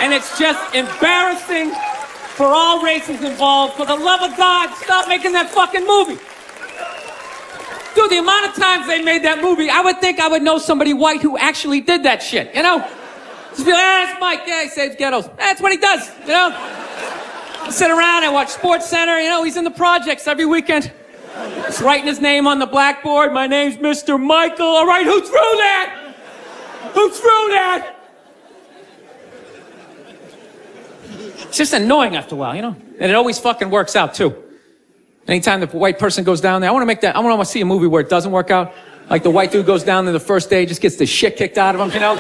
And it's just embarrassing for all races involved. For the love of God, stop making that fucking movie. Dude, the amount of times they made that movie, I would think I would know somebody white who actually did that shit, you know? Just be like, that's Mike, yeah, he saves ghettos. That's what he does, you know? I sit around, I watch Sports Center, you know, he's in the projects every weekend. He's writing his name on the blackboard. My name's Mr. Michael. All right, who threw that? Who threw that? It's just annoying after a while, you know? And it always fucking works out, too. Anytime the white person goes down there, I want to see a movie where it doesn't work out. Like the white dude goes down there the first day, just gets the shit kicked out of him, you know?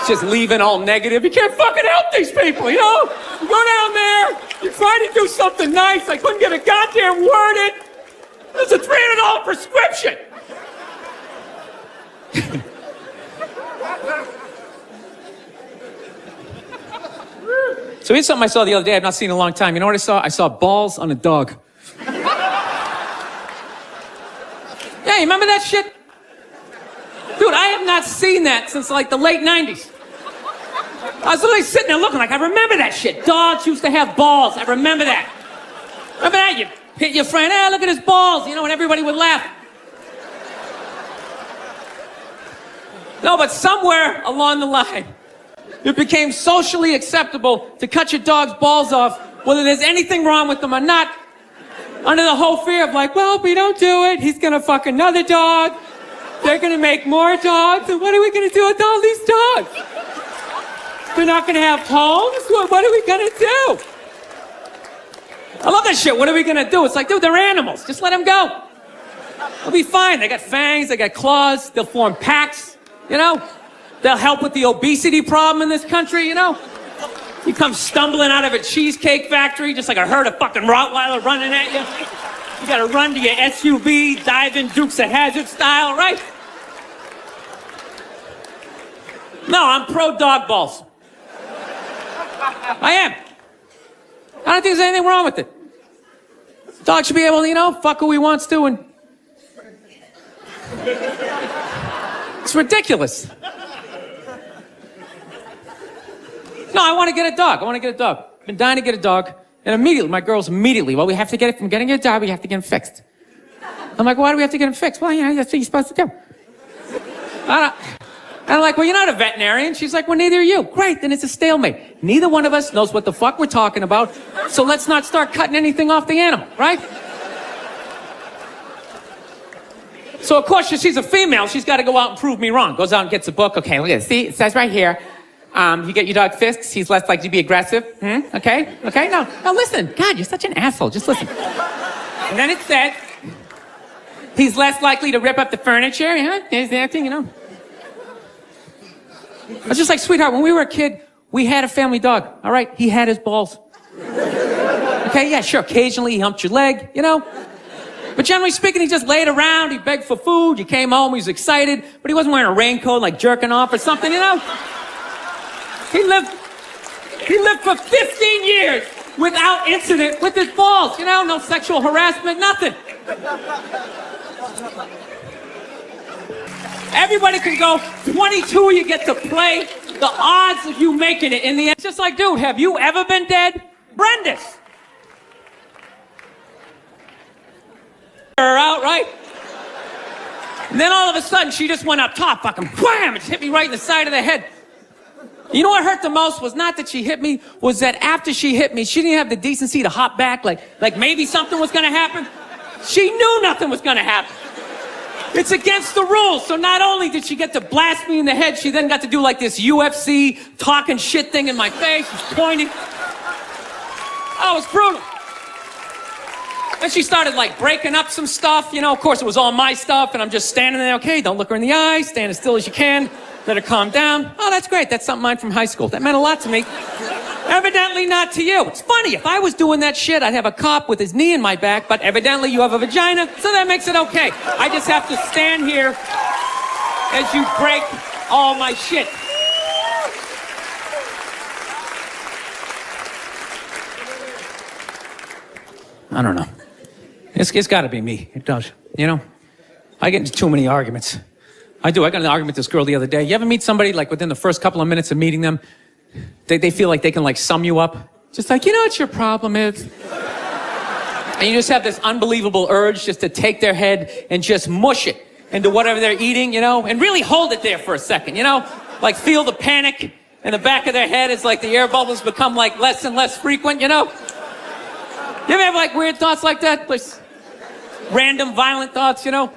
Just leaving all negative. You can't fucking help these people, you know? You go down there, you try to do something nice. I couldn't get a goddamn word in. It's a $300 prescription. So here's something I saw the other day I've not seen in a long time. You know what I saw? I saw balls on a dog. Yeah, you remember that shit? Dude, I have not seen that since like the late 90s. I was literally sitting there looking like, I remember that shit. Dogs used to have balls. I remember that. Remember that? You hit your friend, hey, look at his balls, you know, and everybody would laugh. No, but somewhere along the line, it became socially acceptable to cut your dog's balls off, whether there's anything wrong with them or not, under the whole fear of like, well, if we don't do it, he's gonna fuck another dog. They're gonna make more dogs, and what are we gonna do with all these dogs? They're not gonna have homes? What are we gonna do? I love that shit. What are we gonna do? It's like, dude, they're animals. Just let them go. They'll be fine. They got fangs, they got claws, they'll form packs, you know? They'll help with the obesity problem in this country, you know? You come stumbling out of a cheesecake factory just like a herd of fucking Rottweiler running at you. You gotta run to your SUV, dive in Dukes of Hazzard style, right? No, I'm pro dog balls. I am. I don't think there's anything wrong with it. Dog should be able to, you know, fuck who he wants to, and it's ridiculous. No, I want to get a dog. Been dying to get a dog. And immediately, my girls well, we have to get it from getting a dog, we have to get him fixed. I'm like, why do we have to get him fixed? Well, you know, that's what you're supposed to do. And I'm like, well, you're not a veterinarian. She's like, well, neither are you. Great, then it's a stalemate. Neither one of us knows what the fuck we're talking about, so let's not start cutting anything off the animal, right? So, of course, she's a female. She's got to go out and prove me wrong. Goes out and gets a book. Okay, look at this. See, it says right here, you get your dog fixed, he's less likely to be aggressive. Okay? No, listen. God, you're such an asshole. Just listen. And then it said, he's less likely to rip up the furniture. Yeah, there's that thing, you know. I was just like, sweetheart, when we were a kid, we had a family dog, all right? He had his balls. Okay, yeah, sure, occasionally he humped your leg, you know? But generally speaking, he just laid around, he begged for food, you came home, he was excited, but he wasn't wearing a raincoat, like jerking off or something, you know? He lived for 15 years without incident with his balls, you know? No sexual harassment, nothing. Everybody can go, 22 you get to play. The odds of you making it in the end. It's just like, dude, have you ever been dead? Brenda's. Her out, right? And then all of a sudden, she just went up top, fucking wham, and just hit me right in the side of the head. You know what hurt the most was not that she hit me, was that after she hit me, she didn't have the decency to hop back like maybe something was gonna happen. She knew nothing was gonna happen. It's against the rules. So not only did she get to blast me in the head, she then got to do like this UFC talking shit thing in my face. She's pointing. Oh, it was brutal. Then she started like breaking up some stuff. You know, of course it was all my stuff, and I'm just standing there. Okay, don't look her in the eye. Stand as still as you can. Let her calm down. Oh, that's great. That's something mine from high school. That meant a lot to me. Evidently not to you. It's funny. If I was doing that shit, I'd have a cop with his knee in my back, but evidently you have a vagina, so that makes it okay. I just have to stand here as you break all my shit. I don't know. It's got to be me. It does. You know? I get into too many arguments. I do. I got in an argument with this girl the other day. You ever meet somebody, like, within the first couple of minutes of meeting them, they feel like they can like sum you up. Just like, you know what your problem is? And you just have this unbelievable urge just to take their head and just mush it into whatever they're eating, you know, and really hold it there for a second, you know? Like feel the panic in the back of their head. It's like the air bubbles become like less and less frequent, you know? You ever have like weird thoughts like that? Like random violent thoughts, you know?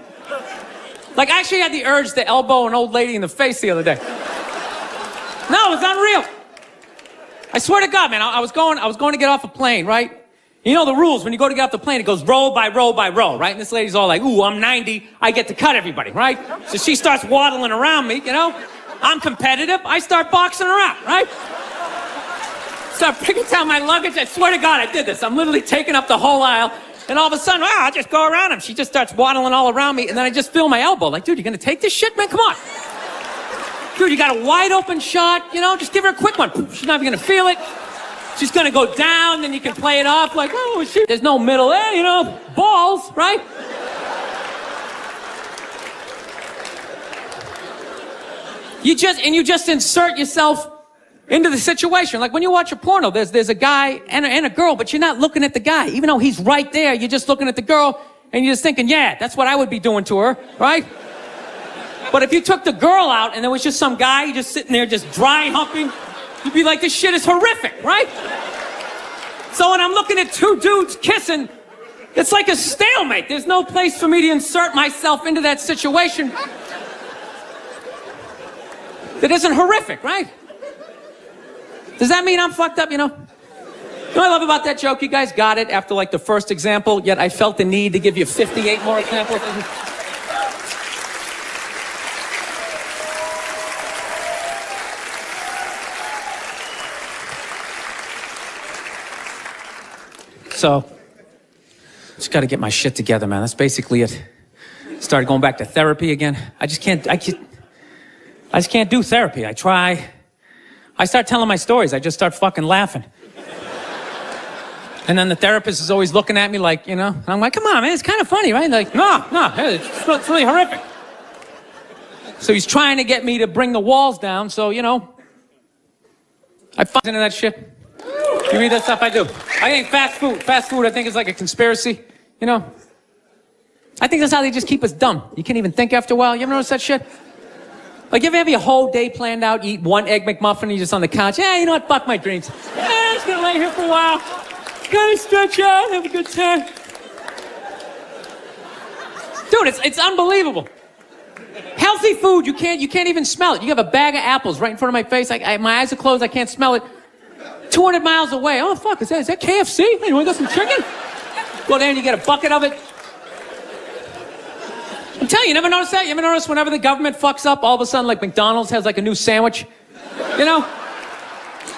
Like I actually had the urge to elbow an old lady in the face the other day. No, it was unreal. I swear to God, man, I was going to get off a plane, right? You know the rules, when you go to get off the plane, it goes row by row by row, right? And this lady's all like, ooh, I'm 90, I get to cut everybody, right? So she starts waddling around me, you know? I'm competitive, I start boxing her out, right? Start picking down my luggage, I swear to God I did this. I'm literally taking up the whole aisle, and all of a sudden, I just go around him. She just starts waddling all around me, and then I just feel my elbow. Like, dude, you gonna take this shit, man? Come on. Dude, you got a wide open shot, you know? Just give her a quick one. She's not even gonna feel it. She's gonna go down, then you can play it off like, oh shit. There's no middle, you know, balls, right? You just insert yourself into the situation. Like when you watch a porno, there's a guy and a girl, but you're not looking at the guy. Even though he's right there, you're just looking at the girl and you're just thinking, yeah, that's what I would be doing to her, right? But if you took the girl out and there was just some guy just sitting there just dry humping, you'd be like, this shit is horrific, right? So when I'm looking at two dudes kissing, it's like a stalemate. There's no place for me to insert myself into that situation that isn't horrific, right? Does that mean I'm fucked up, you know? You know what I love about that joke? You guys got it after like the first example, yet I felt the need to give you 58 more examples. So, just got to get my shit together, man. That's basically it. Started going back to therapy again. I just can't do therapy. I try. I start telling my stories. I just start fucking laughing. And then the therapist is always looking at me like, you know, and I'm like, come on, man, it's kind of funny, right? Like, no, it's really horrific. So he's trying to get me to bring the walls down. So, you know, I fuck into that shit. You read that stuff? I do. I think fast food, I think is like a conspiracy, you know? I think that's how they just keep us dumb. You can't even think after a while. You ever notice that shit? Like, you ever have your whole day planned out, you eat one Egg McMuffin, and you're just on the couch, yeah, you know what, fuck my dreams. Yeah, I'm just gonna lay here for a while, kind of stretch out, have a good time. Dude, it's unbelievable. Healthy food, you can't even smell it. You have a bag of apples right in front of my face, my eyes are closed, I can't smell it. 200 miles away. Oh, fuck, is that KFC? Hey, you want to get some chicken? Go there and you get a bucket of it. I'm telling you, never notice that? You ever notice whenever the government fucks up, all of a sudden, like McDonald's has like a new sandwich? You know?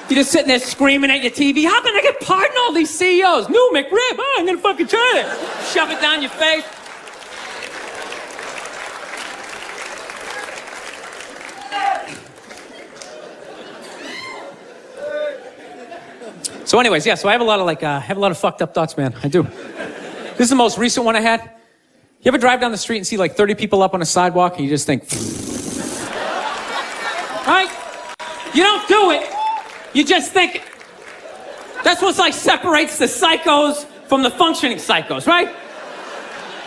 You're just sitting there screaming at your TV. How can I get pardoned all these CEOs? New McRib. Oh, I'm going to fucking try it. Shove it down your face. So anyways, yeah, so I have a lot of fucked up thoughts, man. I do. This is the most recent one I had. You ever drive down the street and see like 30 people up on a sidewalk and you just think, right? You don't do it. You just think it. That's what's like separates the psychos from the functioning psychos, right?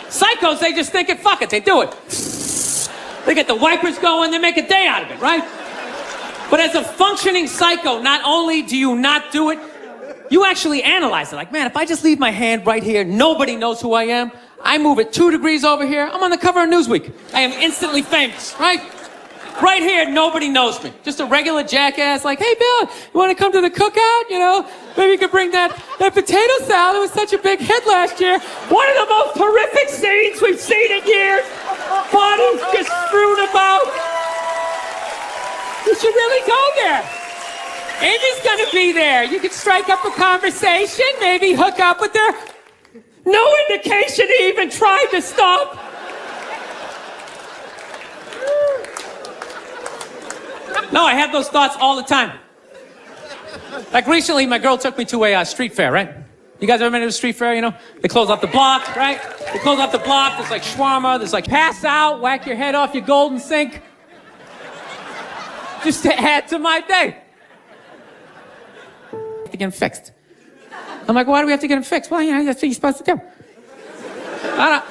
Psychos, they just think it, fuck it, they do it. They get the wipers going, they make a day out of it, right? But as a functioning psycho, not only do you not do it, you actually analyze it. Like, man, if I just leave my hand right here, nobody knows who I am. I move it 2 degrees over here, I'm on the cover of Newsweek. I am instantly famous, right? Right here, nobody knows me. Just a regular jackass like, hey, Bill, you want to come to the cookout? You know, maybe you could bring that potato salad. It was such a big hit last year. One of the most horrific scenes we've seen in years. Bodies just strewn about. You should really go there. Amy's gonna be there. You could strike up a conversation, maybe hook up with her. No indication he even tried to stop. No, I have those thoughts all the time. Like recently, my girl took me to a street fair, right? You guys ever been to a street fair, you know? They close off the block, right? They close off the block, there's like shawarma, there's like pass out, whack your head off your golden sink. Just to add to my day. to get them fixed. I'm like, why do we have to get them fixed? Well, that's what you're supposed to do. I don't...